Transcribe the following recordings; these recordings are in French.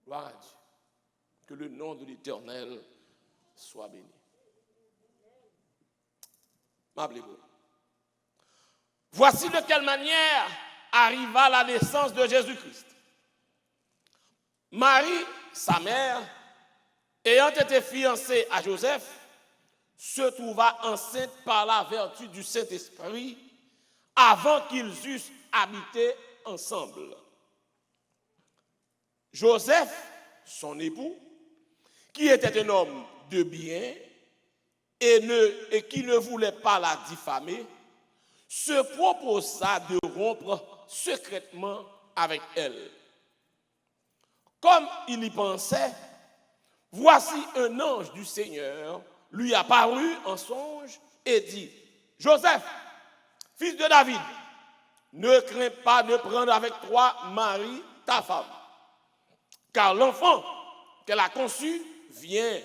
Gloire à Dieu. Que le nom de l'Éternel soit béni. M'appelez-vous. Voici de quelle manière arriva la naissance de Jésus-Christ. Marie, sa mère, ayant été fiancée à Joseph, se trouva enceinte par la vertu du Saint-Esprit avant qu'ils eussent habité ensemble. Joseph, son époux, qui était un homme de bien et qui ne voulait pas la diffamer, se proposa de rompre secrètement avec elle. Comme il y pensait, voici un ange du Seigneur lui apparut en songe et dit, Joseph, fils de David, ne crains pas de prendre avec toi Marie, ta femme, car l'enfant qu'elle a conçu vient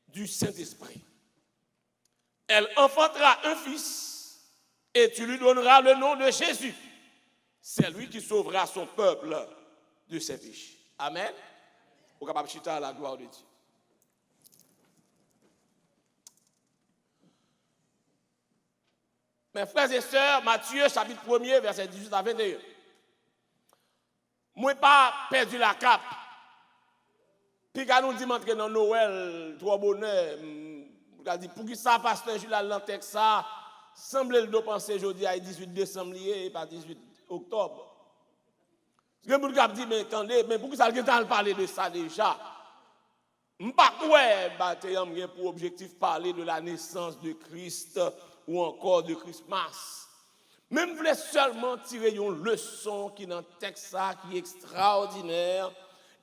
du Saint-Esprit. Elle enfantera un fils et tu lui donneras le nom de Jésus. C'est lui qui sauvera son peuple de ses péchés. Amen. Au capable chita à la gloire de Dieu. Mes frères et sœurs, Matthieu chapitre 1er, verset 18 à 21. Moi pas perdu la cape. Puis quand nous dit entrer dans Noël, trop bonheur, pour qui ça pasteur Jules Lantex ça semble le penser aujourd'hui à 18 décembre et pas 18 octobre. Ce que vous dit mais attendez, mais pour qui ça le parler de ça déjà? M'pas ouais, bataillon pour objectif parler de la naissance de Christ ou encore de Christmas. Même voulais seulement tirer une leçon qui dans texte ça qui est extraordinaire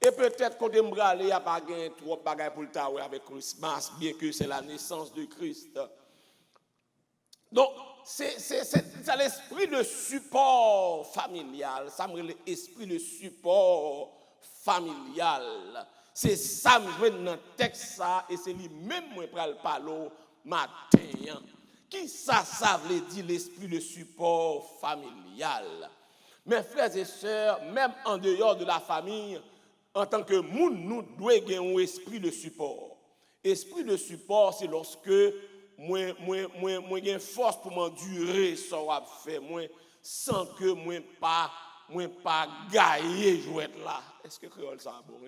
et peut-être qu'on aimerait aller à pas gagner trop bagaille pour le temps avec Christmas bien que c'est la naissance de Christ. Donc c'est l'esprit de support familial, ça me l'esprit de support familial. C'est ça me joue dans texte ça et c'est lui même moi pral parler matin. Qui ça veut dire l'esprit de support familial? Mes frères et sœurs, même en dehors de la famille, en tant que monde, nous devons avoir un esprit de support. Esprit de support, c'est lorsque moi j'ai force pour m'endurer ce qu'on a fait, moi sans que moi pas gagner jouet là. Est-ce que créole ça bon?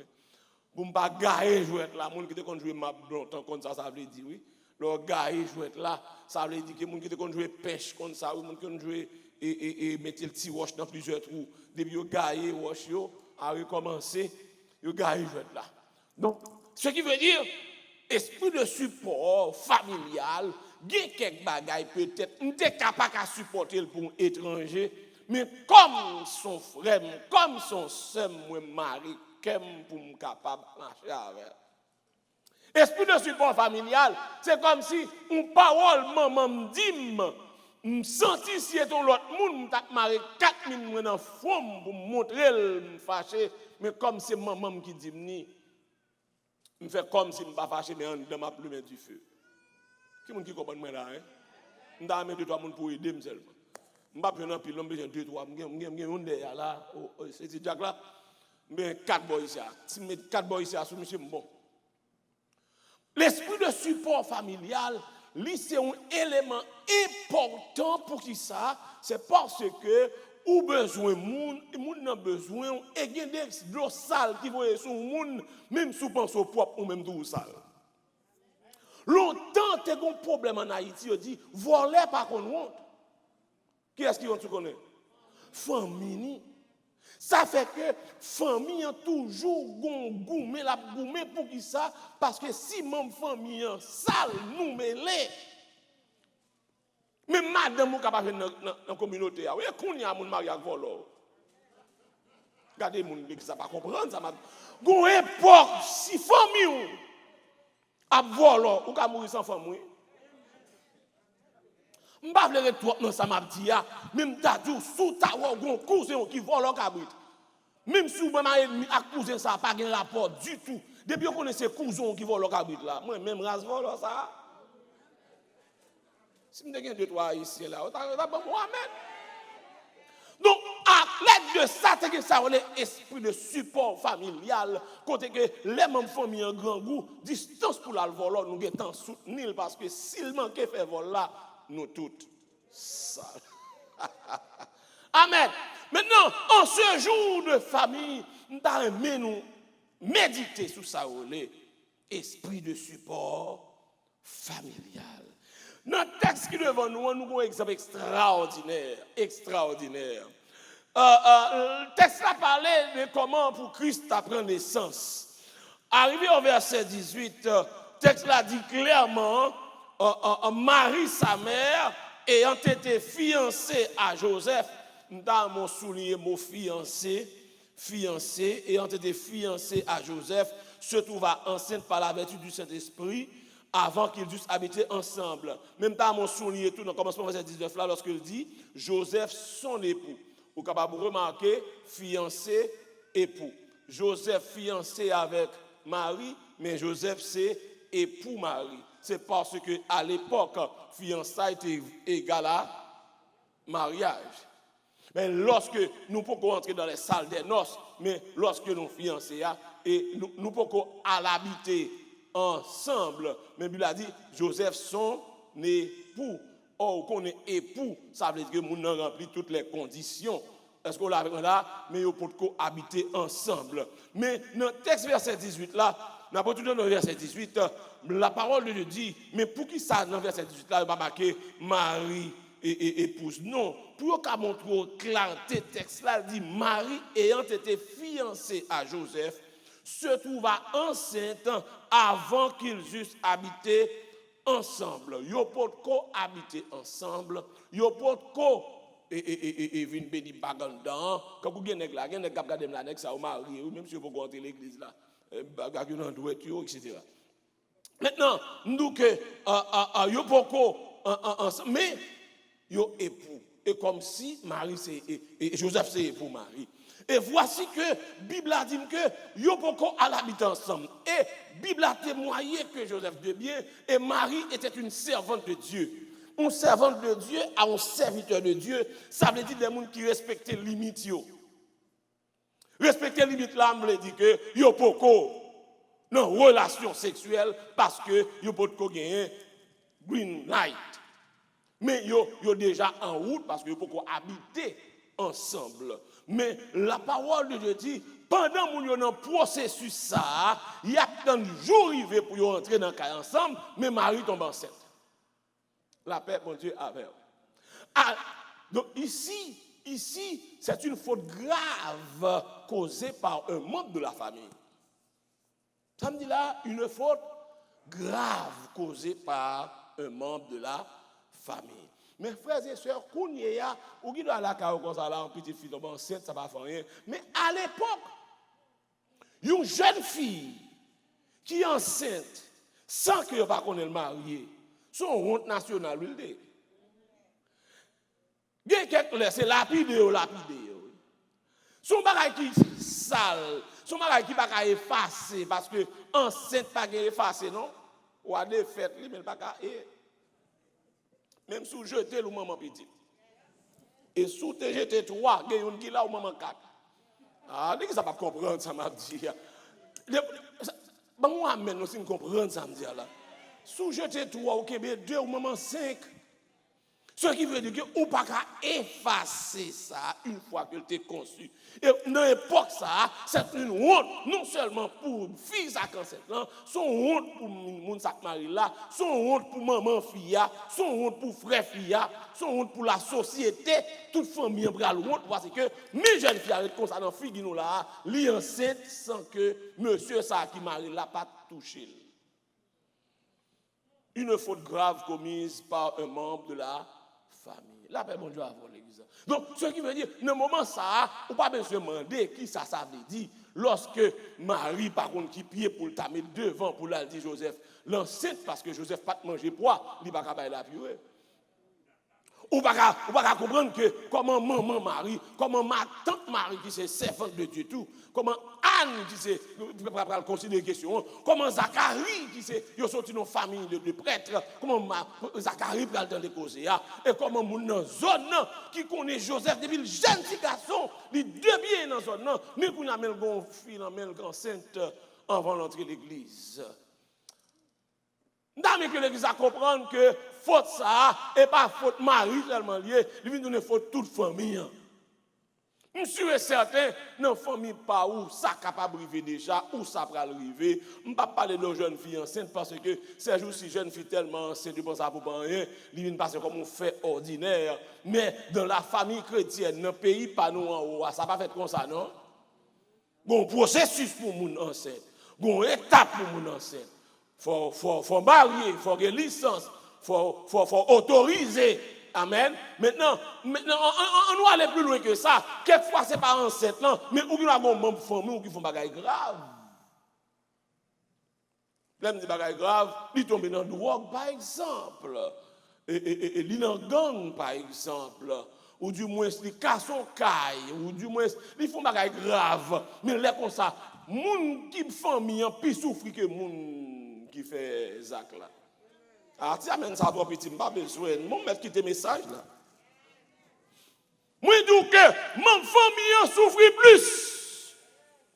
Pour pas gagner jouet là, monde qui te kon jouer map longtemps comme ça veut dire oui. Le gagner jouet là, ça veut dire que monde qui te kon jouer pêche comme ça, monde qui kon jouer et mettre le petit roche dans plusieurs trous. Depuis yo gagner roche yo a recommencer, yo gagner jouet là. Donc ce qui veut dire esprit de support familial, gen quelques bagaille peut-être n'était capable à supporter pour un étranger, mais comme son frère, comme son sœur, moi mari, comme pour me capable marcher avec. Esprit de support familial, c'est comme si une parole maman me dit me senti si est l'autre monde t'a maré 4000 moi dans forme pour montrer me fâché, mais comme c'est maman qui dit me fait comme si me pas fâché mais dans ma plume du feu. Qui monde qui comprend moi là hein? M'da mettre 2-3 monde pour aider seulement. M'pa prendre pile l'homme besoin 2-3 m'gen on derrière là c'est Jack là mais 4 boys ici. Si me 4 boys ici sous monsieur bon. L'esprit de support familial, c'est un élément important pour qui ça, c'est parce que ou besoin moun n'a besoin et il y a des l'eau sale qui voyait sur moun même sous pense au propre ou même tout sale. Longtemps t'es un problème en Haïti, on dit voler par contre honte. Qui est-ce qui on tu connaît? Famille. Ça fait que famille a toujours goumé la goumé pour qui ça parce que si même famille sale nous mêlé. Mais madame ou capable dans la communauté oui qu'on y a mon mariage volo. Regardez mon qui ça pas comprendre ça m'a gon époque si famille a volo ou ka mourir sans famille. M'pa vle retour non ça m'a dit ya même ta dou sous ta gon cousin qui vole en cabrit même sous moi a cousin ça pas gen rapport du tout depuis on connaît ces cousins qui vole en cabrit là moi même race vole ça si me gen 2-3 ici là ta bon amen Donc, à l'aide de ça, c'est que ça a l'esprit de support familial, côté que les membres famille en grand goût, distance pour la voler, nous sommes soutenus parce que s'il manquait faire vol là, nous toutes sales. Amen. Maintenant, en ce jour de famille, nous allons méditer sur ça, esprit de support familial. Dans le texte qui est devant nous, nous avons un exemple extraordinaire. Le texte a parlé de comment pour Christ a pris naissance. Arrivé au verset 18, le texte l'a dit clairement, Marie, sa mère, ayant été fiancée à Joseph, dans mon soulier, mon fiancé, ayant été fiancée à Joseph, se trouva enceinte par la vertu du Saint-Esprit, avant qu'ils dussent habiter ensemble. Même dans mon soulier, tout dans le commencement verset 19 là, lorsqu'il dit Joseph, son époux. Vous êtes capable de remarquer fiancé, époux. Joseph fiancé avec Marie, mais Joseph c'est époux Marie. C'est parce que à l'époque, fiançailles était égal à mariage. Mais lorsque nous pouvons entrer dans les salles des noces, mais lorsque nous fiancés, et nous pouvons l'habiter ensemble. Mais Bible a dit, Joseph son époux. Or, qu'on est époux, ça veut dire que nous avons rempli toutes les conditions. Est-ce qu'on l'a là? Mais nous pouvons habiter ensemble. Mais dans le texte verset 18 là, n'importe où dans le verset 18, la parole de Dieu dit, mais pour qui ça, dans le verset 18 là, il va marquer Marie et épouse? Non, pour qu'on montre clarté, le texte là dit, Marie ayant été fiancée à Joseph, se trouva enceinte avant qu'ils eussent habité ensemble. Yo pot ko habiter ensemble, yo pot ko et vinn béni bagandan, quand vous gagnez là, gagnez cap garder la nek ça au mari, même si vous pouvez rentrer l'église là, bagage dans douette etc. Maintenant, nous que yo pot ko ensemble, mais yo époux. Et comme si Marie c'est et Joseph c'est époux Marie. Et voici que la Bible a dit que yo poko à l'habiter ensemble. Et la Bible a témoigné que Joseph de bien et Marie était une servante de Dieu. Une servante de Dieu à un serviteur de Dieu, ça veut dire des gens qui respectent les limites. Respecter les limites là, me dit que yo poko non relation sexuelle parce que yo poko gagner green light. Mais yo déjà en route parce que yo poko habiter ensemble. Mais la parole de Dieu dit, pendant que nous sommes dans le processus, ça, il y a un jour arrivé pour entrer dans le cas ensemble, mais Marie tombe enceinte. La paix, mon Dieu, avec. Donc ici, c'est une faute grave causée par un membre de la famille. Ça me dit là, une faute grave causée par un membre de la famille. Mes frères et sœurs, Kounyea, ou qui doit la carrière comme ça, là, en petite fille tombe enceinte, ça va faire rien. Mais à l'époque, une jeune fille qui est enceinte, sans qu'elle ne pas connaître le marié, son honte nationale, il dit. C'est lapide. Son bagage qui est sale, son bagage qui n'est pas effacé, parce que enceinte pas effacé, non? Ou à des fêtes, mais pas même si vous jetez le maman petit. Et si vous jetez 3, il y a une qui là ou maman 4. Ah, ça va pas comprendre ça m'a dit. Moi amène aussi comprendre ça me dit là. Si vous jetez 3 ou 2 ou maman 5. Ce qui veut dire que vous ne pouvez pas effacer ça une fois que tu es conçu. Et dans l'époque, ça, c'est une honte, non seulement pour fille à 47 ans, son honte pour mon sac mari là, son honte pour maman fille, son honte pour frère fille, son honte pour la société, toute famille en bras honte, parce que mes jeunes filles avec comme ça dans fille nous là, li enceinte sans que monsieur ça qui mari là pas touché. Une faute grave commise par un membre de la famille. La paix, bon Dieu, avant l'église. Donc, ce qui veut dire, dans le moment ça, on pas besoin de demander qui ça veut dire. Lorsque Marie, par contre, qui pied pour le tamer devant pour la dire Joseph, l'enceinte, parce que Joseph pas manger poids, il va pas la purée. Ou pas comprendre que comment maman Marie, comment ma tante Marie qui c'est servante de Dieu tout, comment Anne qui c'est, pas considérer question, comment Zacharie qui c'est, ils sont une famille de prêtres, comment Zacharie peut dans les causes, et comment mon dans zone qui connaît Joseph depuis le jeune petit garçon, les deux pieds dans zone, mais qu'on a même gon fille, même enceinte avant d'entrer l'église. Dans que l'église a comprendre que faute ça et pas faute mari seulement lié, il vient donner faute toute famille. Je suis certain dans la famille pas où ça capable arriver déjà où ça va arriver. Je ne pas parler de jeunes filles enceintes parce que ces jours-ci jeunes filles tellement enceintes de ça pour pas rien, ils viennent passer comme on fait ordinaire, mais dans la famille chrétienne, dans le pays pas nous en haut, ça pas fait comme ça non. Bon processus pour moun enceinte, bon étape pour moun enceinte. Faut marier, faut avoir licence, faut autoriser. Amen. Maintenant, on doit aller plus loin que ça. Quelquefois, ce n'est pas enceinte, non, mais ou qui a un membre de famille ou qui font des choses graves. Là, des choses graves, ils tombent dans le drogue, par exemple. Et ils dans le gang, par exemple. Ou du moins, ils cassent son caille. Ou du moins, ils font des choses graves. Mais là, comme ça, les gens qui famille, plus souffrent que les gens qui font Zach là. Ah, tu amènes ça trop petit, je n'ai pas besoin. Je vais mettre quitter message là. Moi, je dis que mon famille souffre plus.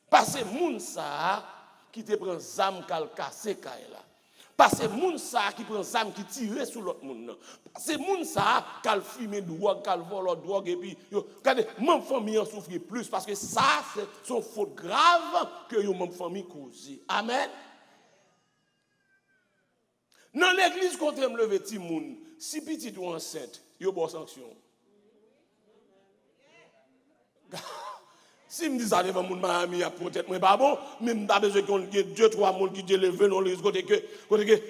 Parce que moun ça qui te prend zam kal cassé là. Parce que moun ça qui prend zam qui tire sur l'autre monde. Parce que moun ça kal fume drogue, kal vole drogue et puis regardez, mon famille souffre plus parce que ça c'est son faute grave que yo mon famille cause. Amen. Dans l'église, quand on me lever petit moun, si petit ou enceinte, il y a bonne sanction. Si me dit ça devant moun Miami, peut-être moi pas bon, mais me pas besoin qu'on ait 2-3 moun qui te lever dans l'église côté que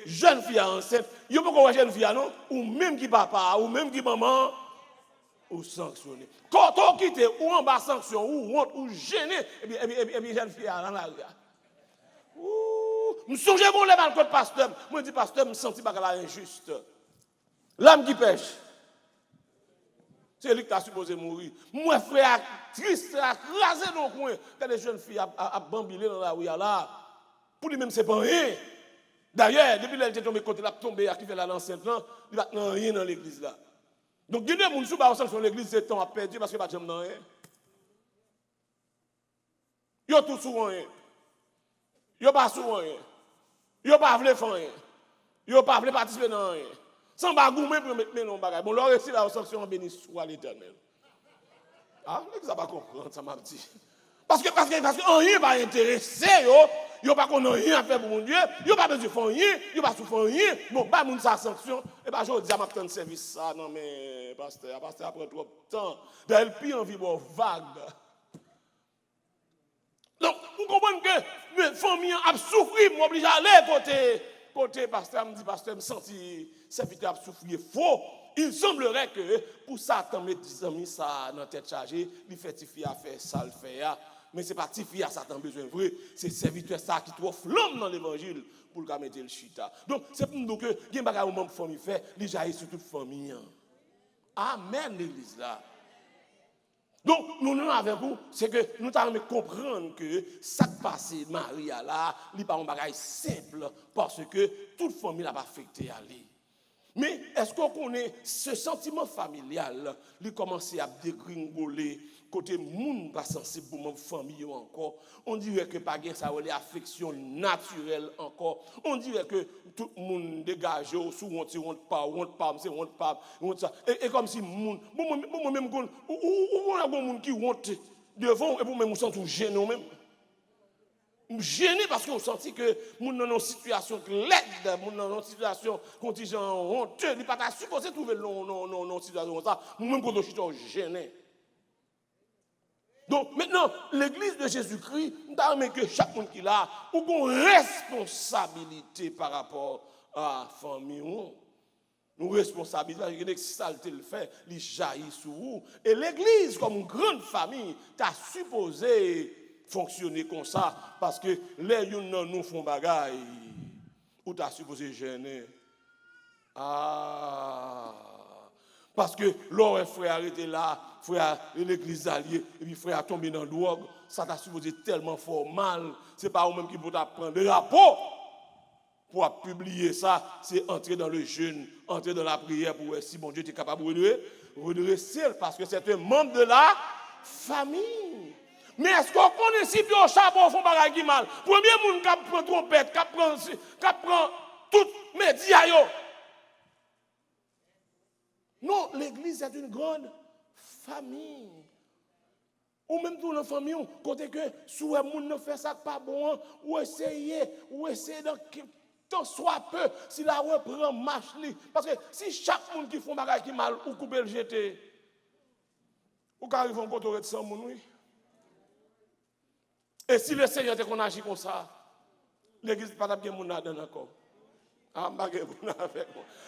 jeune fille enceinte, il y a pas jeune fille non, ou même qui papa, ou même qui maman, ou sanctionné. Quand on quitte ou en bas sanction, ou honte, ou gêné, et puis jeune fille dans la rue. Je songe bon les mal contre pasteur. Moi dis pasteur me senti pas injuste. L'âme qui pêche. C'est lui qui t'a supposé mourir. Moi frère triste, rasé dans le coin. Quand les jeunes filles a bambilé dans la rue là. Pour lui même c'est pas rien. D'ailleurs, depuis qu'elle était tombée côté la tombée qui fait la l'enceinte là, il va rien dans l'église là. Donc il y a des gens qui sont sur l'église c'est temps à perdre parce que pas jamais dans rien. Yo tout souvent rien. Yo pas souvent rien. Yo pas vle faire rien. Yo pas vle participer dans rien. Sans bagoumer pour mettre non bagay. Bon, leur récit la sanction béni soit l'Éternel. Ah, ça pas comprendre ça m'a dit. Parce que rien va intéresser yo pas qu'on rien à faire pour mon Dieu, yo pas besoin de faire rien, yo pas souffrir rien. Bon, pas moun sa sanction et pas je dis à m'attendre service ça non mais pasteur après trop de temps, d'ailleurs pire envie bon vague. Donc, vous comprenez que mes familles ont souffert, m'oblige à aller côté pasteur, me dit pasteur, me senti serviteur a souffrir faux. Il semblerait que pour Satan mettre des amis ça dans tête chargée, il fait tifi à faire ça le fait mais c'est pas tifi à Satan besoin vrai, c'est serviteur ça qui trouve flamme dans l'évangile pour le mettre le chita. Donc c'est pour nous que il y a des choses que famille fait, il jaillit sur toute famille. Amen l'église là. Donc, nous avec vous, c'est que nous devons comprendre que ça qui passe Maria là, il n'est pas un bagage simple parce que toute famille n'a pas affecté à lui. Mais est-ce qu'on connaît ce sentiment familial, il commence à dégringoler, côté moun pas sensible pour mon famille encore. On dirait que pas ça ou affection naturelle encore. On dirait que tout le monde dégage sous honte pas, c'est honte pas, ça. Et comme si moun moi même ou a moun qui honte devant et pour même on sent tout gêné même. Gêné parce qu'on sentit que moun dans une situation laide, moun dans une situation contingent honteux, il pas supposé trouver non situation comme ça, même quand on est gêné. Donc maintenant, l'église de Jésus-Christ, nous avons que chaque monde qui a une responsabilité par rapport à la famille. Nous responsabilité, si ça le fait, il jaillit sur vous. Et l'église, comme une grande famille, t'as supposé fonctionner comme ça, parce que les gens nous font bagaille, ou t'as supposé gêner. Parce que l'or frère arrêté là, frère l'église alliée, et puis frère a tombé dans la drogue, ça t'a supposé tellement fort mal. C'est pas vous-même qui peut prendre le rapport pour publier ça, c'est entrer dans le jeûne, entrer dans la prière pour voir si bon Dieu est capable de redresser, parce que c'est un membre de la famille. Mais est-ce qu'on connaît si bien au charbon font bagaille qui mal? Premier monde qui prend trompette, qui prend tout média yo. Non, l'église est une grande famille. Ou même dans la famille, côté que si un monde ne fait ça pas bon, ou essayer dans tant soit peu, si la reprend marche li. Parce que si chaque monde qui font bagaille qui mal, ou couper le jeter, ou qu'arrive en côté de 100 moun, oui. Et si le Seigneur te qu'on agit comme ça, l'église pas bien moun là-dedans encore.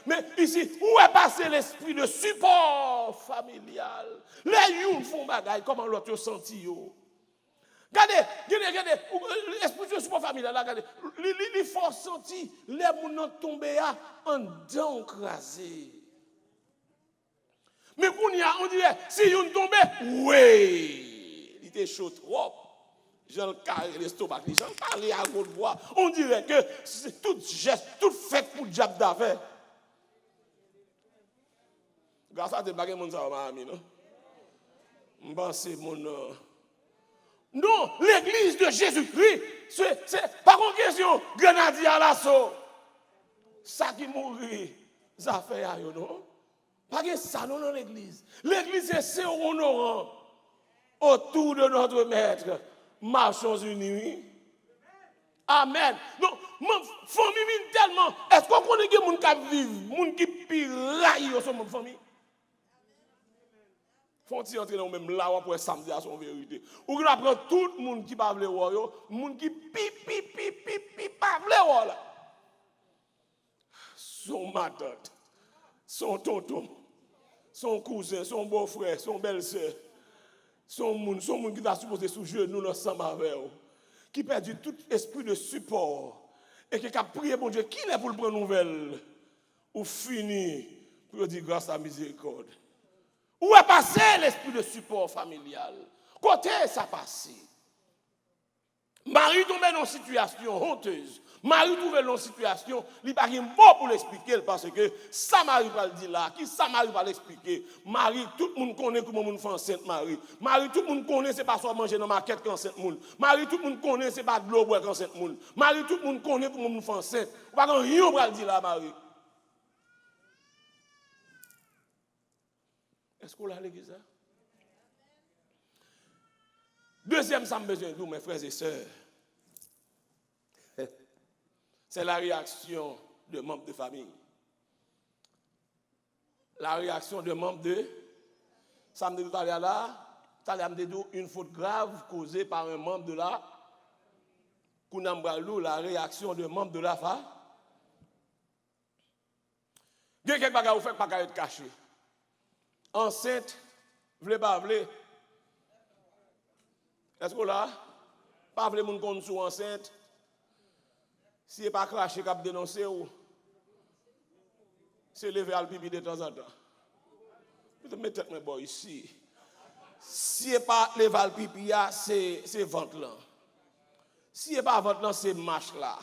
Mais ici, où est passé l'esprit de support familial? Les gens font bagaille, comment l'autre senti yo? Regardez, l'esprit de support familial, regardez, les forces senti, les gens tombés en dents crasés. Mais on dirait, si ils tombent, oui, il était chaud trop. Jean carré l'estomac, les gens parlaient à haute voix. On dirait que c'est tout geste, tout fait pour le diable d'affaires. Grâce à des bagages, mon ça m'a ami, non? M'penser mon non, l'église de Jésus-Christ, c'est pas une question grenadier à l'assaut. Ça qui mourit, ça fait à eux, non? Pas que ça non dans l'église. L'église c'est honorant autour de notre maître. Marchons unis. Amen. Donc, ma famille vient tellement. Est-ce qu'on connaît des gens qui vivent, des gens qui piraillent au sein de famille? Faut-il entrer dans le même là pour samedi à son vérité? Ou qu'on apprend tout le monde qui parle le roi, les gens qui parle le roi. Son matante, son tonton, son cousin, son beau-frère, son belle-sœur. Son monde qui t'a supposé sous genou ensemble avec eux, qui perdu tout esprit de support et qui a prié mon Dieu, qui est pour le prendre nouvelle ou fini pour dire grâce à miséricorde. Où est passé l'esprit de support familial? Côté ça passé. Marie tombait dans une situation honteuse. Marie trouvait dans une situation, il n'y a pas de mot pour l'expliquer parce que ça Marie va le dire là, qui ça Marie va l'expliquer. Marie, tout le monde connaît comment on fait enceinte Marie. Marie, tout le monde connaît, c'est pas soit manger dans ma quête qu'enceinte monde. Marie, tout le monde connaît, c'est pas de l'eau boire qu'enceinte monde. Marie, tout le monde connaît comment on fait enceinte. Pas qu'on rien va le dire là, Marie. Est-ce qu'on l'a l'église? Deuxième, ça me besoin de vous, mes frères et sœurs. C'est la réaction de membres de famille. La réaction de membres de... Ça me dit tout à l'heure là, tout à l'heure, une faute grave causée par un membre de la... Kounambralou, la réaction de membres de la famille. Il y a quelques bagages où fait pas être caché. Enceinte, vle pas vle. Est-ce que là, pas vle moun kon sou enceinte? Si n'est pas craché cap dénoncer ou c'est lever à le pipi de temps en temps. Je vais mettre mes boys ici. Si n'est pas lever à le pipi, c'est ventre là. Si n'est pas ventre là, c'est marche là.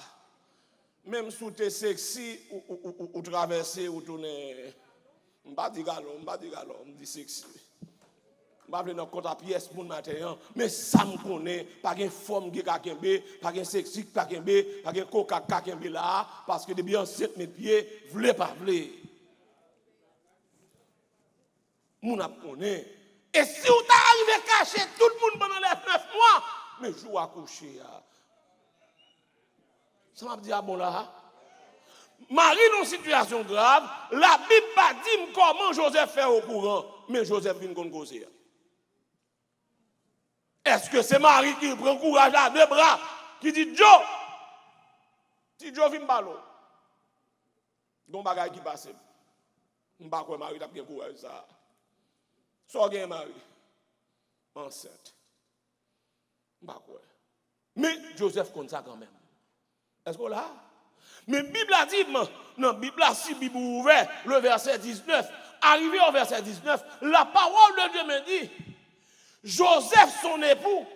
Même si tu es sexy ou traverser ou tourner. Je ne dis pas je dis sexy. Je ne vais pas dans compte à pièce pour le matin, mais ça me connaît, pas de forme qui kakembe, pas de sexy qui kakembe, pas de coca kakembe là, parce que depuis en 7 mètres pieds, vle pas vle. Moun ap connaît. Et si vous arrivez à cacher tout le monde pendant les 9 mois, mais je vais accoucher. Ça m'a dit, ah bon là. Marie dans une situation grave, la Bible pas dit comment Joseph fait au courant, mais Joseph vient qu'on causer. Est-ce que c'est Marie qui prend courage à deux bras, qui dit Joe, si Joe vient ballon, donc bagaille qui passe, je ne sais pas quoi Marie a pris courage ça. Soit gain Marie, enceinte, je ne sais pas quoi. Mais Joseph compte ça quand même. Est-ce que là? Mais la Bible a dit, non, Bible a si Bible ouvert, le verset 19, Arrivé au verset 19, la parole de Dieu me dit, Joseph, son époux,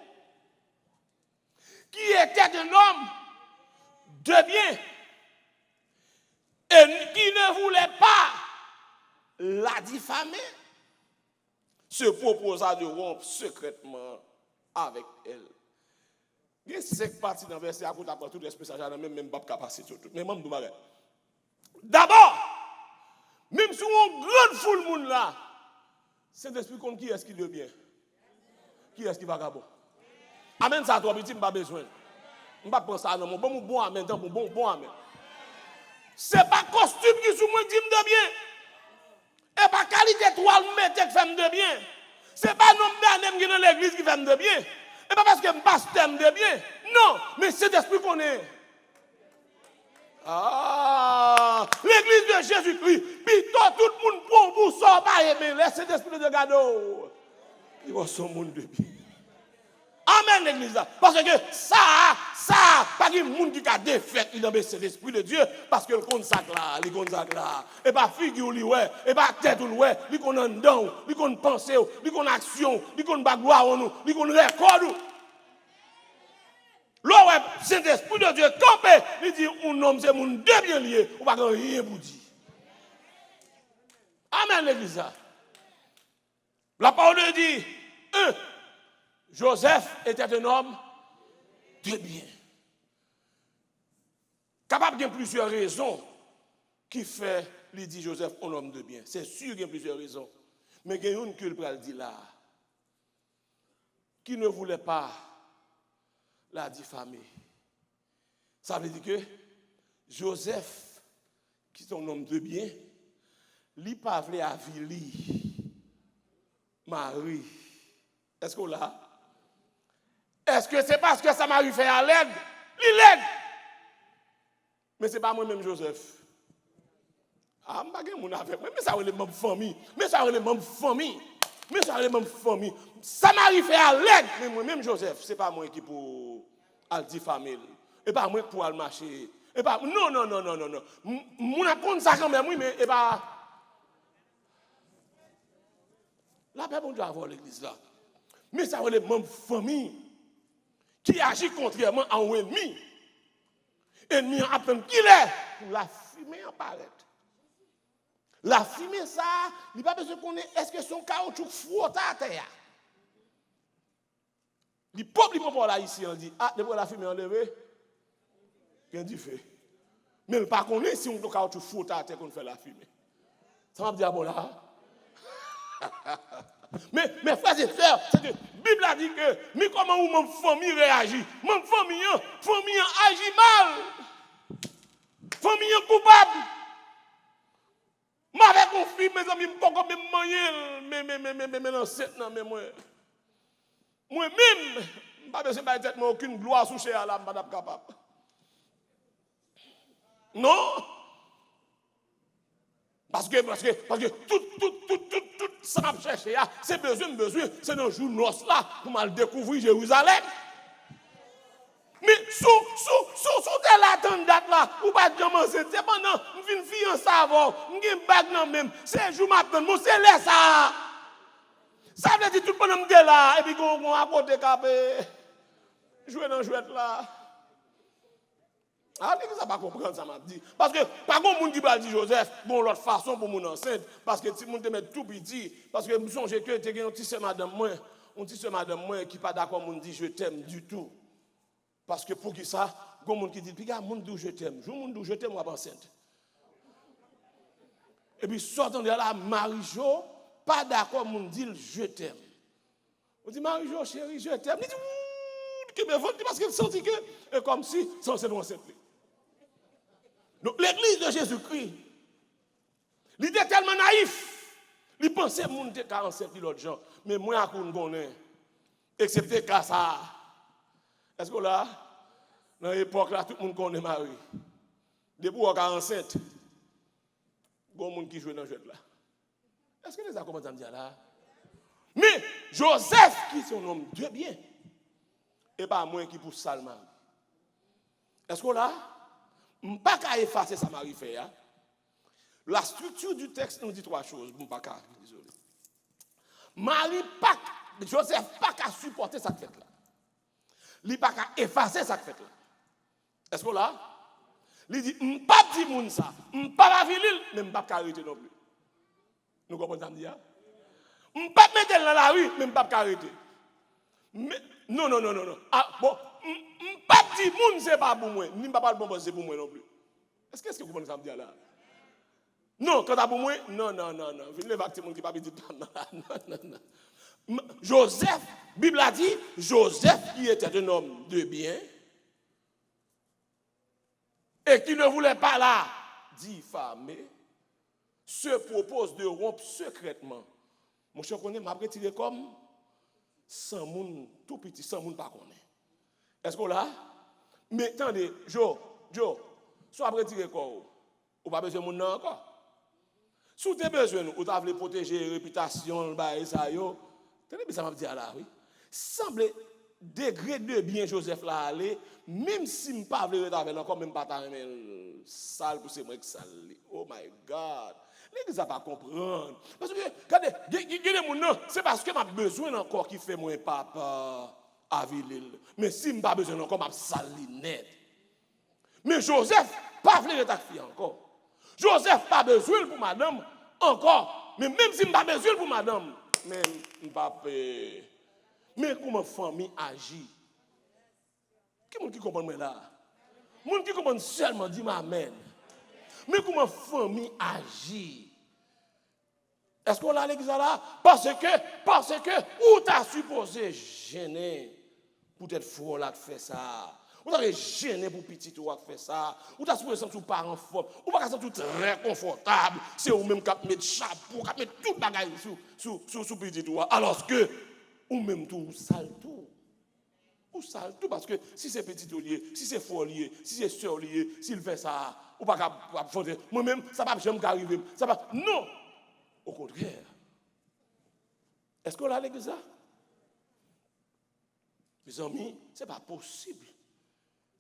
qui était un homme de bien et qui ne voulait pas la diffamer, se proposa de rompre secrètement avec elle. Il y a 5 parties dans le verset à côté après tout l'esprit ça même pas capacité sur tout. Mais moi je d'abord, même si on grande foule monde là, Saint-Esprit compte qui est-ce qui de bien? Qui est-ce qui va vagabond? Amen ça toi petit pas besoin. On pas penser ça non bon amen tant bon amen. C'est pas costume qui sous moi dit de bien. Et pas qualité toile mettre qui fait de bien. C'est pas nom d'âme qui dans l'église qui fait de bien. Et pas parce que me pasteur de bien. Non, mais c'est l'esprit qu'on est. Ah, l'église de Jésus-Christ, puis tout le monde pour ça pas aimer, laissez l'esprit de gado. Il va son monde de bien. Amen l'église là. Parce que ça, pas de monde qui a défait dans l'esprit de Dieu, parce que le consacre là, et pas figure lui ouais, et pas tête lui ouais, lui qu'on en dedans, lui qu'on pense, lui qu'on action, lui qu'on bagloire en nous, lui qu'on record. Là c'est l'esprit de Dieu campé, il dit un homme c'est mon deux bien lié, on va rien pour dire. Amen l'église là. La parole de Dieu dit Joseph était un homme de bien. Capable de plusieurs raisons qui fait, lui dit Joseph, un homme de bien. C'est sûr qu'il y a plusieurs raisons. Mais il y a une que le dit là, qui ne voulait pas la diffamer. Ça veut dire que Joseph, qui est un homme de bien, lui pas voulu avilir Marie. Est-ce qu'on l'a? Est-ce que c'est parce que ça m'a fait à l'aide? Il l'aide. Mais ce n'est pas moi-même, Joseph. Ah, je ne sais pas avec moi. Mais ça, c'est les membres famille. Mais ça, c'est les membres famille. Mais ça, c'est les membres famille. Ça m'a fait à l'aide. Mais moi-même, Joseph, ce n'est pas moi qui pour le diffamer. Et pas moi pour le marcher. Et pas, non. Mon compte ça quand même, oui, mais et pas. La paix, bon Dieu, avoir l'église là. Mais ça, c'est les membres famille qui agit contrairement à un ennemi. Ennemi a peine qu'il est pour la fumée apparaître. La fumée, ça, il n'y a pas besoin de connaître est-ce que son caoutchouc frotte à terre. Il ne peut pas là ici, on dit, ah, depuis la fumée enlevée, bien du fait. Mais il ne peut pas connaître si on caoutchouc frotte à terre qu'on fait la fumée. Ça m'a dit, ah bon là. Mais frères et sœurs, c'est que la Bible a dit que, mais comment mon famille réagit? Mon famille agit mal. Famille coupable. Je avec mon fils, mes amis, je ne peux pas même manger, mais dans 7 ans, mais moi-même, je n'ai pas besoin de aucune gloire sous chez Allah, je ne suis pas capable. Non? Parce que tout ça que je cherche, c'est besoin, c'est dans le jour noce là pour mal découvrir Jérusalem. Mais sous la date là, ou pas de commencer, c'est pendant, je viens fiancé avant, je viens bague non même, c'est jour matin, mon c'est là ça. Ça veut dire tout le monde est là, et puis on a apporté capé, jouer dans jouet là. Ah, l'église n'a pas compris ça m'a dit. Parce que, par contre, mon qui va dire Joseph, bon, l'autre façon pour mon enceinte, parce que si mon te met tout petit, parce que je songe que tu as un petit madame moi, qui n'est pas d'accord, mon dit je t'aime du tout. Parce que pour qui ça, il y a un monde qui dit, regarde, mon dit je t'aime. Je mon dit je t'aime, moi, pas enceinte. Et puis, sortant de là, Marie-Jo, pas d'accord, mon dit je t'aime. On dit, Marie-Jo, chérie, je t'aime. Il dit, ouh, me vend, parce qu'il sentit que, et comme si, sans cette enceinte. Donc, l'église de Jésus-Christ, il était tellement naïf. Il pensait que monde était 47 l'autre gens. Mais moi, je ne connais pas. Excepté qu'à ça. Est-ce que là, dans l'époque, là, tout le monde connaît Marie. Depuis 47, il y a des gens qui jouent dans le jeu là. Est-ce que les gens commencent à me dire là? Mais Joseph, qui est un homme de bien, et pas moi qui pousse ça le Marie. Est-ce que là, je ne peux pas effacer ça Marie fait. La structure du texte nous dit trois choses. Bon, pas désolé. Joseph pas qu'à supporter cette fête-là. Il pas qu'à effacer cette fête-là. Est-ce que là? Il dit, je ne pas dire moun ça, je ne pas vilil, mais je ne pas arrêter non plus. Nous comprenons ça me dire? Je ne pas mettre dans la rue, mais je ne pas arrêter. Non. Ah, bon, je ne pas dire moun c'est pas pour moi, ni pas parler bon c'est pour moi non plus. Est-ce que vous comprenez ça me dire là? Non, quand tu as pour moi, non. Je ne vais pas dire moun qui pas dire non. Joseph, la Bible a dit, Joseph qui était un homme de bien, et qui ne voulait pas là diffamer, se propose de rompre secrètement. Mon cher connaît, m'a retiré comme 100 moun, tout petit, 100 moun pas connaît. Est-ce qu'on là? Mais attendez, Joe, soit retiré quoi? Ou pas besoin de moun encore? Si tu as besoin, ou tu as voulu protéger la réputation, et ça, tenez bien ça m'a dit là, oui. Semble degré de bien Joseph là aller, même si je ne pas voulu avec encore même pas sale pour c'est moi qui sale. Oh my God. Les gens pas comprendre. Parce que regardez, c'est parce que m'a besoin encore qui fait moi papa à Vilil. Mais si je pas besoin encore m'a sali net. Mais Joseph pas voulu avec fille encore. Joseph pas besoin pour madame encore. Mais même si je pas besoin pour madame, même pas mais comment famille agit? Qui comprend moi là? Moun qui comprend seulement dit amen. Mais comment famille agit? Est-ce qu'on a l'église là? Parce que où t'as supposé gêner pour être fou là de faire ça? Ou t'as gêné pour petit ou faire ça? Ou t'as supposé sentir parent fort? Ou pas sentir très confortable? C'est ou même qui mettre chapeau, qui mettre tout bagaille sous petit ou alors que ou même tout sale tout. Ou sale tout parce que si c'est petit lié, si c'est fort lié, si c'est sœur lié, s'il fait ça, ou pas capable moi-même ça va jamais arriver. Ça va non. Au contraire. Est-ce qu'on a l'église là? Mes amis, c'est pas possible.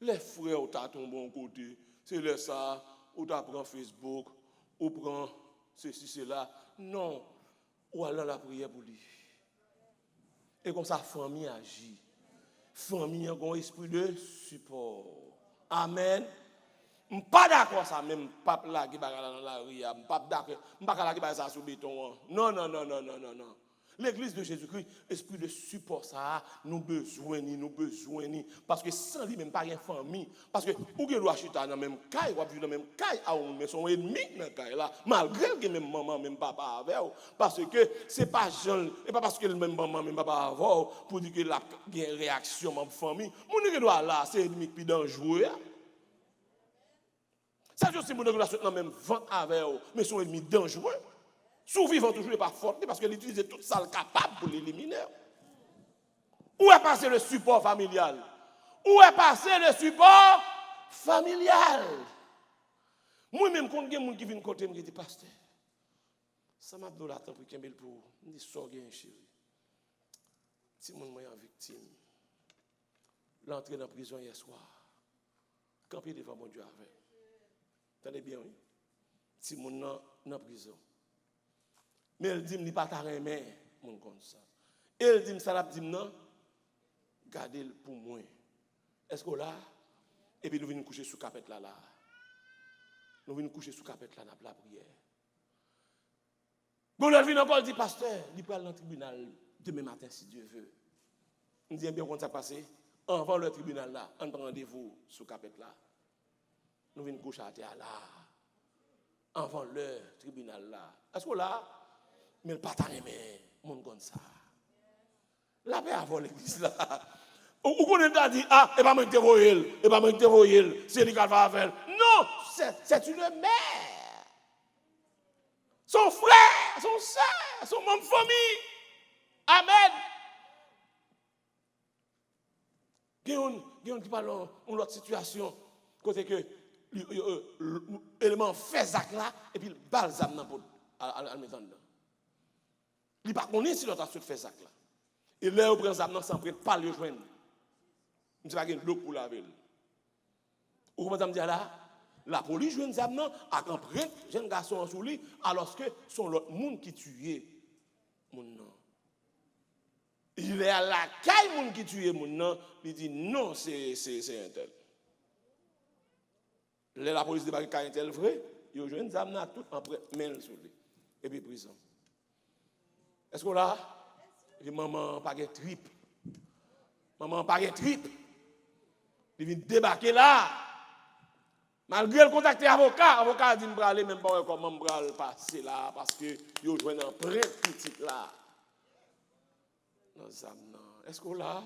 Les frères t'as ton bon côté, c'est le ça, ou t'as prend Facebook, ou prend ceci cela. Non. Ou alors la prière pour lui. Et comme ça, famille agit. Famille a un esprit de support. Amen. Je ne suis pas d'accord ça même pape là qui va dans la rue. Je ne suis pas d'accord. Je ne suis pas d'accord qui va ça sur béton. Non. L'église de Jésus-Christ, esprit de support ça, nous besoin parce que sans lui même pas une famille parce que ou que doit chuter dans même caille ou vivre dans même caille à mais son ennemi dans caille là malgré que même maman même papa avec parce que c'est pas Jean et pas parce que même maman même papa avec pour dire que la réaction dans famille mon que doit là c'est ennemi plus dangereux. Ça je sais mon relation dans même vent avec mais son ennemi dangereux. Survivant toujours pas fort parce qu'elle utilise tout ça capable pour l'éliminer. Où est passé le support familial? Où est passé le support familial? Moi-même, quand il y a des gens qui viennent côté, je dis, pasteur, ça m'a donné la temps pour qu'il y ait pour me dire, sorgez, chérie. Si mon moyen victime, l'entrée dans la prison hier soir, camper devant mon Dieu avec. Attendez bien, oui? Si mon dans la prison. Mais elle dit, il n'y a pas ta remède, mon comme ça. Et elle dit, ça l'a dit, non, gardez pour moi. Est-ce que là, et puis nous venons coucher sous capette là. Nous venons coucher sous capette là, dans la prière. Bon, elle vient encore, dit, pasteur, il peut aller dans le tribunal demain matin, si Dieu veut. On dit, bien, quand ça passe, avant le tribunal là, on prend rendez-vous sous capette là. Nous venons coucher à terre là. Avant le tribunal là. Est-ce que là, mais le patin aimé, mon comme ça. La paix avant l'église là. Ou qu'on a dit, ah, et pas m'interroger, c'est lui qui va faire. Non, c'est une mère. Son frère, son sœur, son membre de famille. Amen. Il y a qui parle en l'autre situation, côté que l'élément fait ça là, et puis le balsam à la maison. Il ne pas connaît si l'autre a fait ça là. Et là, on prend ça sans prendre pas le joindre. Je ne sais pas qu'il y a de l'eau pour laver. Ou comment ça me dit là? la police joue une zam nan, a prend jeune garçon sous lui, alors que son l'autre monde qui tuait moun nan. Il est à la caille moun qui tuait moun nan, il dit non, c'est un tel. La police débarque un tel vrai, il joue une zam nan tout en main sous lui. Et puis prison. Est-ce que là, maman pas de trip. Maman pas de trip. Il vient débarquer là. Malgré le contact avocat a dit me aller même pas comment me passer là parce que yo joine un prêt petit là. Est-ce que là,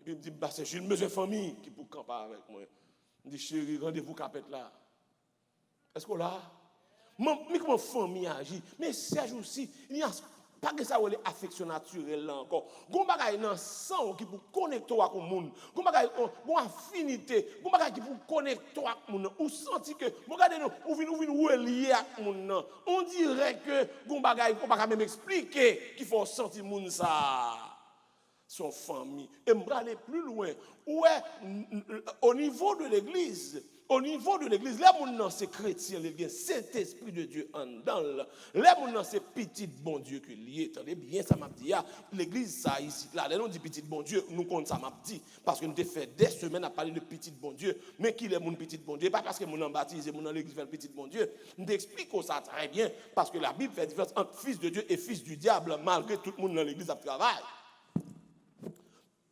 et puis il me dit bah c'est une monsieur famille qui pour camper avec moi. Il me dit chérie rendez-vous capette là. Est-ce que là, mais comment famille agit? Mais Serge aussi, il n'y a pas que ça ou l'affection naturelle là encore. Gon bagay nan sang qui pour connecter avec le monde. Gon bagay gon affinité, gon bagay qui pour connecter avec le monde. Ou senti que regardez nous, ou vinn relier avec le monde. On dirait que gon bagay on pas même expliquer qu'il faut sentir monde ça. Son famille. Et me aller plus loin. Ouais, au niveau de l'église, les gens c'est chrétien, les Saint-Esprit de Dieu en dedans. Les gens c'est petit bon Dieu que lié. Attendez bien, ça m'a dit. L'église, ça ici, là, les gens dit petit bon Dieu, nous compte ça m'a dit. Parce que nous avons fait des semaines à parler de petit bon Dieu. Mais qui est mon petit bon Dieu? Pas parce que nous avons baptisé, nous dans l'église fait le petit bon Dieu. Nous expliquons ça très bien. Parce que la Bible fait différence entre fils de Dieu et fils du diable, malgré tout le monde dans l'église a travail.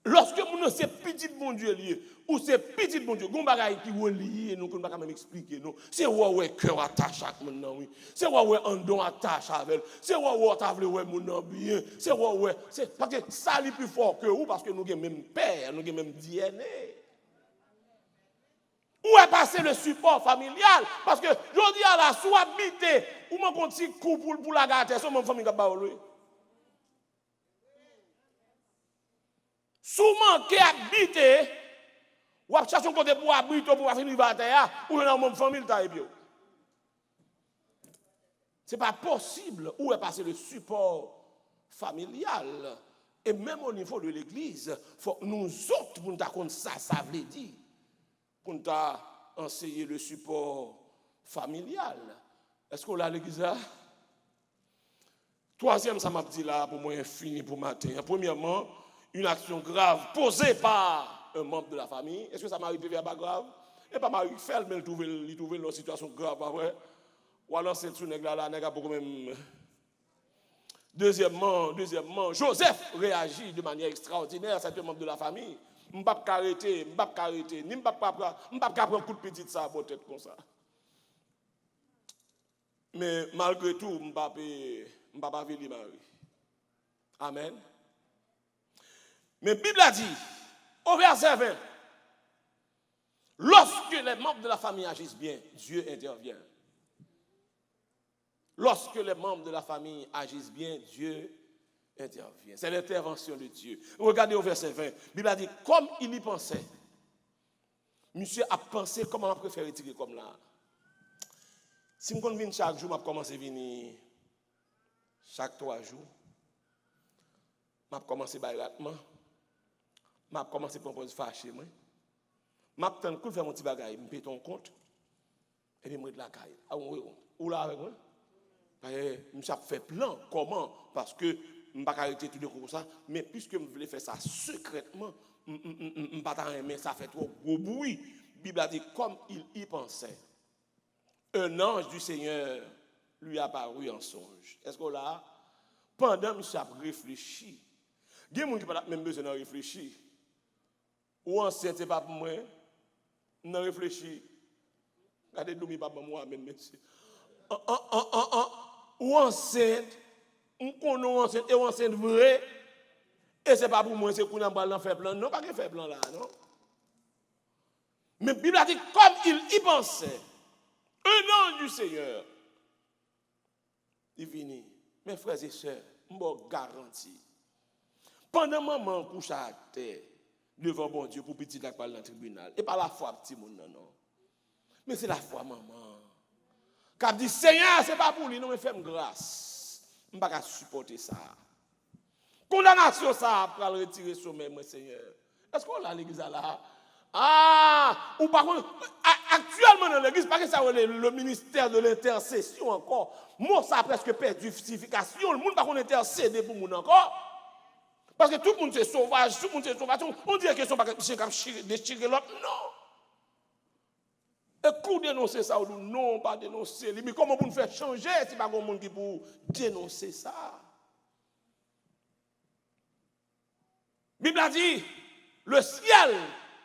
Lorsque nous c'est petit bon Dieu lié ou c'est petit bon Dieu, gon bagay qui relié nous qu'on pas même expliquer non. C'est ouais cœur attache avec mon nan oui. C'est ouais andon attache avec. C'est ouais ta vle ouais mon nan bien. C'est ouais c'est parce que ça li plus fort que ou parce que nous avons même père, nous avons même DNA. Où est passé le support familial parce que je dis à la sous habité ou mon petit coup pour la gâter, c'est mon famille qui ba lui. Souvent qui habite, ou a cherché un côté pour habiter pour finir la terre, ou dans mon famille ta bio. C'est pas possible où est passé le support familial et même au niveau de l'église, faut nous autres pour nous connaître ça veut dire pour nous enseigner le support familial. Est-ce qu'on a l'église là? Troisième ça m'a dit là pour moi fini pour matin. Premièrement, une action grave posée par un membre de la famille. Est-ce que ça m'arrive à pas grave? Et pas m'arrive faire, mais il trouve une situation grave après. Ou alors c'est tout nèg là nèg a beaucoup même. Deuxièmement, Joseph réagit de manière extraordinaire, c'est un membre de la famille. M'pas arrêter, ni m'pas prendre coup de petite ça pour tête comme ça. Mais malgré tout, m'pas pas venir mari. Amen. Mais la Bible a dit, au verset 20, lorsque les membres de la famille agissent bien, Dieu intervient. Lorsque les membres de la famille agissent bien, Dieu intervient. C'est l'intervention de Dieu. Regardez au verset 20, la Bible a dit, comme il y pensait, monsieur a pensé comment on préfère tirer comme là. Si je viens chaque jour, je commence à venir chaque 3 jours. Je commence à bairattement. Je commence à proposer fâcher moi. Je vais faire mon petit bagage, je paye ton compte. Et puis je de la caille. Ou là avec moi? Je fait plan. Comment? Parce que je ne vais pas arrêter tout de comme ça. Mais puisque je voulais faire ça secrètement, je ne vais pas aimer ça fait trop gros bruit. La Bible a dit comme il y pensait. Un ange du Seigneur lui apparut en songe. Est-ce que là, pendant que je réfléchi, il y a des gens qui n'ont pas même besoin de réfléchir. Ou enceinte, c'est pas pour moi. Non réfléchis. Regardez, nous, pas pour moi, même monsieur. Ou enceinte, on connaît enceinte, et enceinte vrai, et c'est pas pour moi, c'est qu'on a pas faire plan. Non, pas qu'il fait plan là, non. Mais la Bible a dit, comme il y pensait, un ange du Seigneur, il vient. Mes frères et sœurs, je vous garantis, pendant maman couche à terre, devant bon Dieu pour petit la parler dans le tribunal. Et pas la foi petit monde non. Mais c'est la foi maman. Quand dit Seigneur, c'est pas pour lui, non mais fais-moi grâce. Je ne peux pas supporter ça. Condamnation ça pour le retirer sommet moi Seigneur. Est-ce qu'on a l'église là? Ah, ou par contre actuellement comment dans l'église, parce que ça le ministère de l'intercession encore. Moi, ça a presque perdu signification. Le monde va qu'on intercéder pour nous encore. Parce que tout le monde c'est sauvage, tout le monde c'est sauvage. On dirait que sont pas déchirer l'autre. Non. Et pour dénoncer ça, ou non, pas dénoncer. Mais comment vous nous faire changer si pas un monde qui pour dénoncer ça? La Bible a dit, le ciel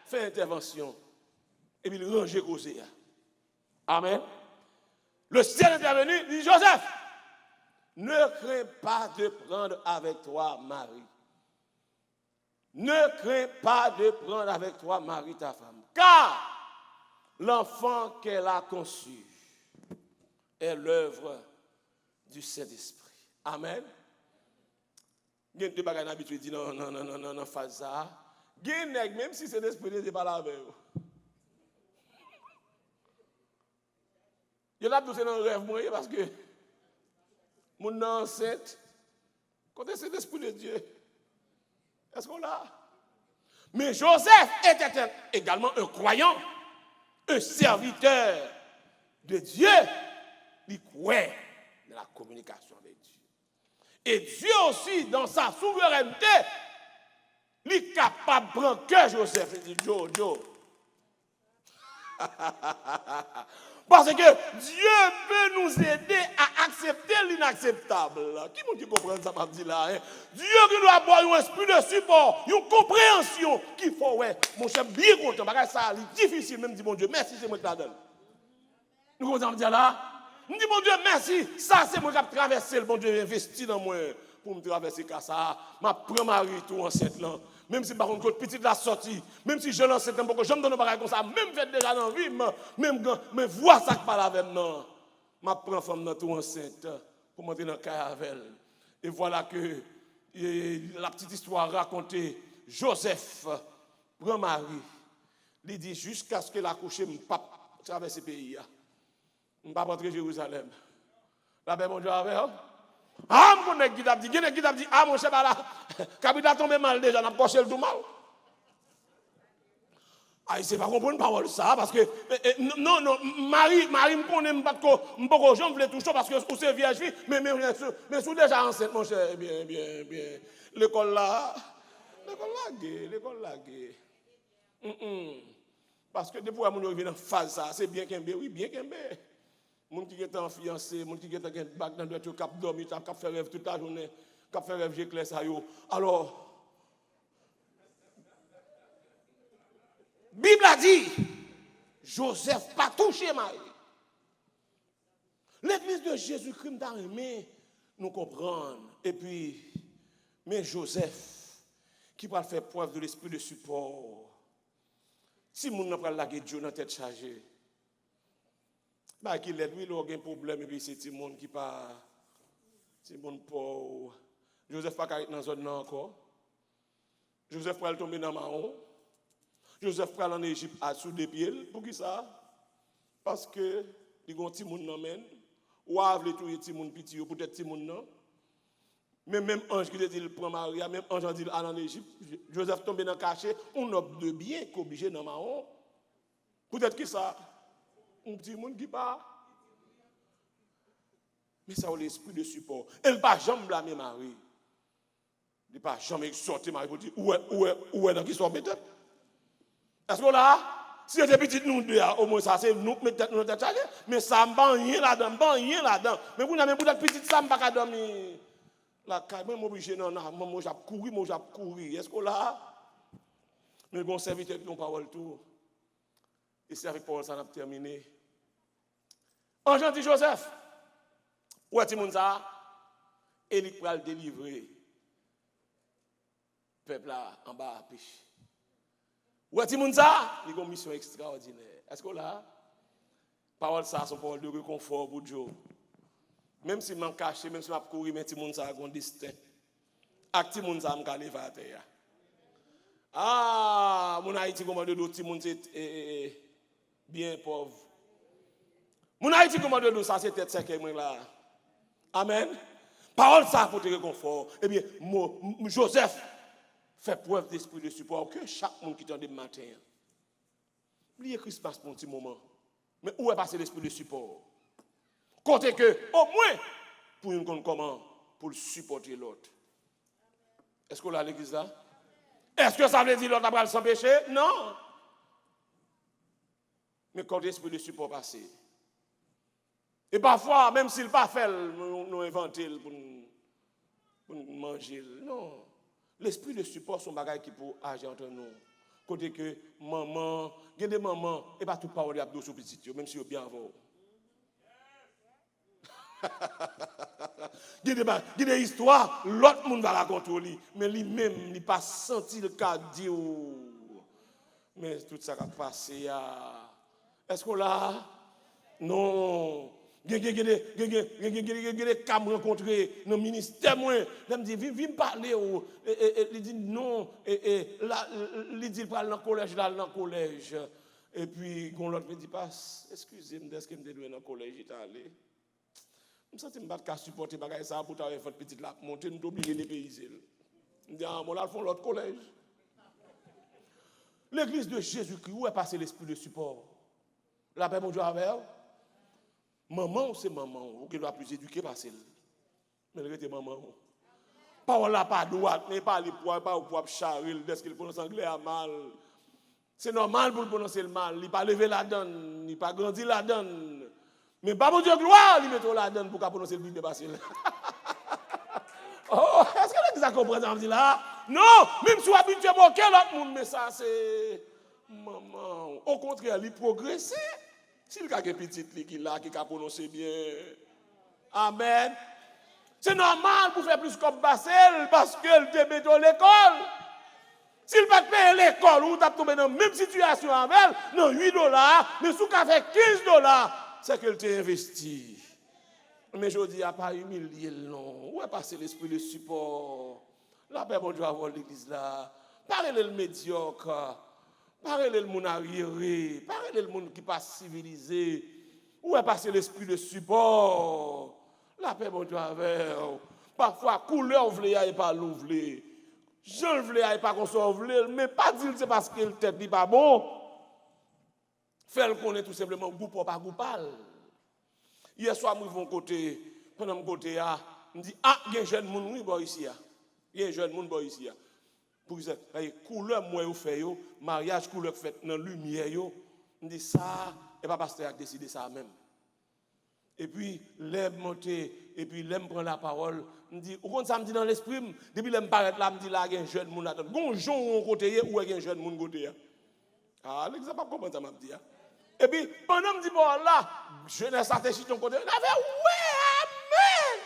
fait intervention. Et puis il range causé. Amen. Le ciel est intervenu, il dit Joseph, ne crains pas de prendre avec toi Marie. Ne crains pas de prendre avec toi Marie, ta femme. Car l'enfant qu'elle a conçu est l'œuvre du Saint-Esprit. Amen. Il y a deux bagages habitués dit non, phase ça. Même si c'est l'esprit n'est pas là avec vous. Je l'ai poussé dans le rêve moi parce que mon enceinte, quand c'est l'esprit de Dieu, est-ce qu'on l'a? Mais Joseph était également un croyant, un serviteur de Dieu. Il croyait dans la communication avec Dieu. Et Dieu aussi, dans sa souveraineté, il est capable de prendre que Joseph. Il dit, Joe. Parce que Dieu peut nous aider à accepter l'inacceptable. Qui m'a dit comprendre ça, m'a dit là? Hein? Dieu qui doit avoir un esprit de support, une compréhension qu'il faut, ouais, mon cher, bien content. Parce que ça, c'est difficile, même dit, mon Dieu, merci, c'est moi qui la donne. Nous commençons à dire là? Je dis, mon Dieu, merci, ça, c'est moi qui ai traversé, le bon Dieu investi dans moi pour me traverser ça. Je prends Marie tout enceinte là. Même si par contre petite la sortie, même si je lance un peu, je me donne un comme ça, même fait déjà dans la vie, même mais vois ça qui parle avec moi. Je prends femme dans tout enceinte pour monter dans le cas avec elle. Et voilà que la petite histoire racontée, Joseph prend Marie, il dit jusqu'à ce qu'elle accouche, je ne peux pas traverser le pays. Je ne peux pas rentrer à Jérusalem. La paix, mon Dieu, avec elle. Ah, mon guide a dit, ah, mon chef, là, capitaine tombé mal déjà, on a coché le tout mal. Ah, il ne sait pas comprendre parole ça, parce que, non, Marie me connaît pas que, je ne voulais toucher parce que c'est vierge fille, mais sous déjà enceinte, mon cher, bien. L'école là, gay. Parce que depuis que mon vient en phase ça, c'est bien qu'un bé, oui, bien qu'un bé. Moun qui est en fiancé, moun qui est en bac dans le cap dormi, cap fait rêve toute la journée, cap fait rêve j'ai clair ça yo. Alors Bible a dit Joseph pas touché Marie. L'église de Jésus-Christ t'a aimé nous comprendre et puis mais Joseph qui va faire preuve de l'esprit de support. Si moun n'a pas la Dieu dans tête chargée. Bah qui l'aide lui il a un problème et puis c'est Timon qui pas Timon pauvre. Joseph pas être dans zone là encore. Joseph va tomber dans Mahon. Joseph va aller en Égypte à sous des pieds pour qui ça? Parce que il gon Timon nan men ou avle tout Timon petit peut-être Timon non. Même ange qui dit il prend Maria, même ange dit aller en Égypte. Joseph tombe dans caché, on a de bien qu'obligé dans Mahon. Peut-être que ça un petit monde qui part. Mais ça a l'esprit de support. Elle ne va jamais blâmer Marie. Elle ne va jamais sortir Marie pour dire où est dans qui soit peut-être. Est-ce que là, si c'était petit nous deux, au moins ça c'est nous mettre nous tête chargée, mais ça me rien là-dedans, Mais vous n'avez peut-être petit ça me pas dormir. La caille moi obligé non, moi j'ai couru. Est-ce que là mais bon serviteur qui ont parole tout. Et c'est avec parole ça n'a terminé. Ange dit Joseph, où est-ce que ça? Et il va le délivrer. Peuple là en bas à pêche. Où est-ce que ça? Il a une mission extraordinaire. Est-ce que là, parole ça, sont paroles de réconfort pour Dieu. Même si je m'en cache, même si je couru, mais tout le monde a un destin. Et tout le monde a un lever à terre. Ah, mon Haïti, comment de l'autre, tout le monde est bien pauvre. Mon Haïti, comment de l'autre, ça c'est tête sec là. Amen. Parole ça pour te réconfort. Eh bien, Joseph fait preuve d'esprit de support que chaque monde qui t'en dit matin. Oubliez Christmas pour un petit moment. Mais où est passé l'esprit de support? Côté que, au moins, pour une compte comment? Pour supporter l'autre. Est-ce qu'on a l'église là? Est-ce que ça veut dire l'autre va s'empêcher? Non. Mais quand l'esprit de support passe. Et parfois, même s'il pas fait, nous inventons pour manger. Non. L'esprit de support, son bagage qui peut agir entre nous. Côté que maman, il y a des mamans, et pas tout parole à dos petit, même si vous bien avant. Il y a des histoires, l'autre monde va raconter, mais lui-même, il n'a pas senti le cas de Dieu. Mais tout ça a passé. Est-ce qu'on l'a? Non. Il y a des cas rencontrés dans le ministère. Ils me disent, viens me parler. Il dit non. Il dit, parle dans le collège, là, dans le collège. Et puis, quand l'autre me dit, excusez-moi, est-ce que je me dis dans le collège, j'étais allé? Je me sens que je ne peux pas supporter ça pour faire une petite là, monter, nous obligés de dépayser. Je me dis, bon, là, ils font l'autre collège. L'église de Jésus-Christ, où est passé l'esprit de support? La paix, mon Dieu, avec elle. Maman, c'est maman, ou qui doit plus éduquer parce qu'elle. Mais elle était maman. Parole là pas droite, mais pas les poids, pas au poids charil, est-ce qu'il prononce anglais à mal. C'est normal pour prononcer le mal, il pas lever la donne, il pas grandir la donne. Mais pas mon Dieu gloire, il met la donne pour prononcer le but de passer. Oh, est-ce que vous comprenez ça là? Non, même si vous habituez à moquer l'autre monde, mais ça c'est maman. Au contraire, il progresse. S'il y a une petite qui là, qui a prononcé bien. Amen. C'est normal pour faire plus comme Bassel parce qu'elle te met dans l'école. S'il va payer l'école, ou tu as tombé dans la même situation avec elle, non, $8, mais si tu as fait $15, c'est qu'elle t'a investi. Mais je dis, il n'y a pas humilié, non. Où est passé l'esprit de support? La paix, bon Dieu, avoir l'église là. Parlez le médiocre. Parlez le monde arriéré. Parlez le monde qui n'est pas civilisé. Où est passé l'esprit de support? La paix, bon Dieu, avec. Parfois, couleur vlé et pas l'ouvlé. Jean vlé et pas qu'on soit vlé. Mais pas dire c'est parce que le tête n'est pas bon. Fait qu'on est tout simplement goût pour pas goût pâle. Hier soir, moi, mon côté, pendant mon côté, je me dis, il y a un jeune monde, oui, ici. Il y a un jeune monde, ici. Pour que la couleur, moi, vous faites, mariage, couleur fait dans la lumière, je me dis, ça, et pas pasteur a décidé ça même. Et puis, l'aime monter, et puis l'aime prendre la parole. Je me dis, au contraire, ça me dit dans l'esprit, depuis l'aime paraître là, je me dis, là, il y a un jeune monde. Bon, Jean, côté, où il y a un jeune monde côté. Ah, l'exemple, pas comment ça m'a dit. Et puis, pendant que je me dis, bon, là, jeunesse a été ton côté, il avait, ouais, amen.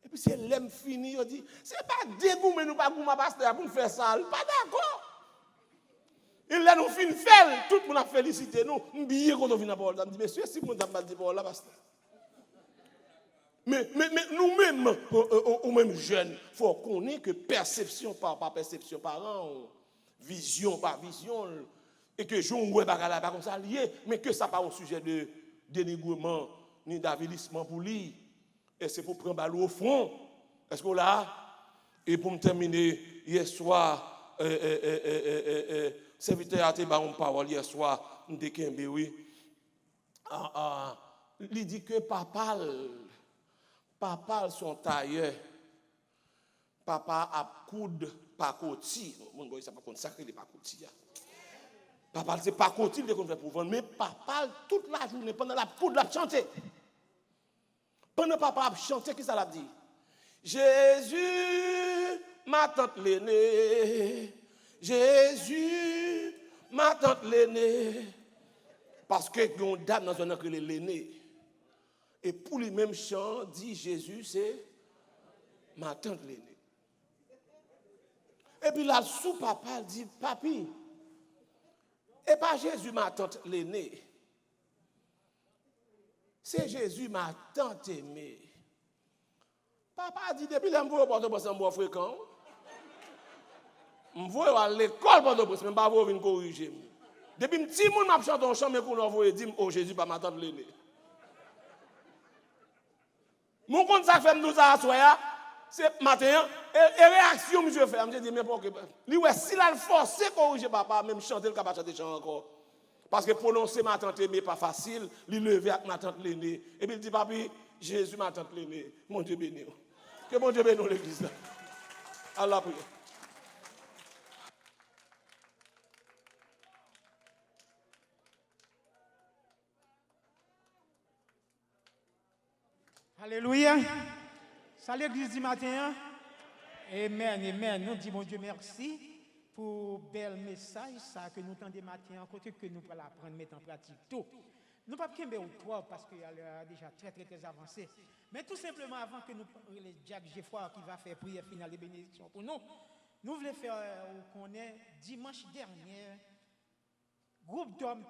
Et puis, c'est l'aime fini, il dit, c'est pas dégoût, mais nous pas goût, ma pasteur, pour nous faire ça, pas d'accord. Il l'a nous fin fait, tout le monde a félicité nous, m'billé quand on vient à parole, je me dis, monsieur, si vous m'avez dit, bon, là, pasteur. Mais nous-mêmes, ou même jeunes, il faut qu'on ait que perception par perception, par an, vision par vision, et que je ne vois pas comme ça lié, mais que ça pas un sujet de dénigrement ni d'avilissement pour lui. Et c'est pour prendre balle au front. Est-ce qu'on l'a? Et pour me terminer, hier soir, serviteur a été baron parole hier soir, oui. Il dit que papa son tailleur, papa a coude par côté. Mon boy, ça pas consacré les par côté. Papa, c'est pas côté qu'on fait pour vendre, mais papa, toute la journée, pendant la coude, la chanter. Pendant papa a chanté, qu'est-ce qu'il a dit? Jésus, ma tante l'aînée. Jésus, ma tante l'aînée. Parce que il y a une dame dans un an que l'aînée. Et pour lui même chant, dit Jésus, c'est ma tante l'aînée. Et puis là, sous papa, dit, papi, et pas Jésus, ma tante l'aînée. C'est Jésus, ma tante aimée. Papa a dit, depuis l'envoi au Port-au-Prince, en fréquent. Je vais à l'école Port-au-Prince, mais je ne vais pas venir corriger. Depuis que petit monde m'a chanté en chambre, qu'on envoie et dit, oh Jésus, pas ma tante l'aînée. Mon compte ça fait nous à soya, c'est matin et réaction monsieur fait, je dis mais pourquoi lui ouais s'il a forcé corriger papa même chanter le capable chanter chant encore. Parce que prononcer ma tante aimée pas facile, lui lever avec ma tante l'aînée. Et puis il dit, papi, Jésus, ma tante l'aînée. Mon Dieu béni. Que mon Dieu bénisse l'église. À la prière. Alléluia. Salut l'église du matin. Amen, amen. Nous disons, mon Dieu, merci pour bel message ça que nous entendons matin, en côté que nous allons apprendre à mettre en pratique tout. Nous ne pouvons pas au trop parce qu'il est déjà très avancé. Mais tout simplement, avant que nous les Jacques Geoffroy qui va faire prière finale et bénédiction pour nous, nous voulons faire qu'on est dimanche dernier, groupe d'hommes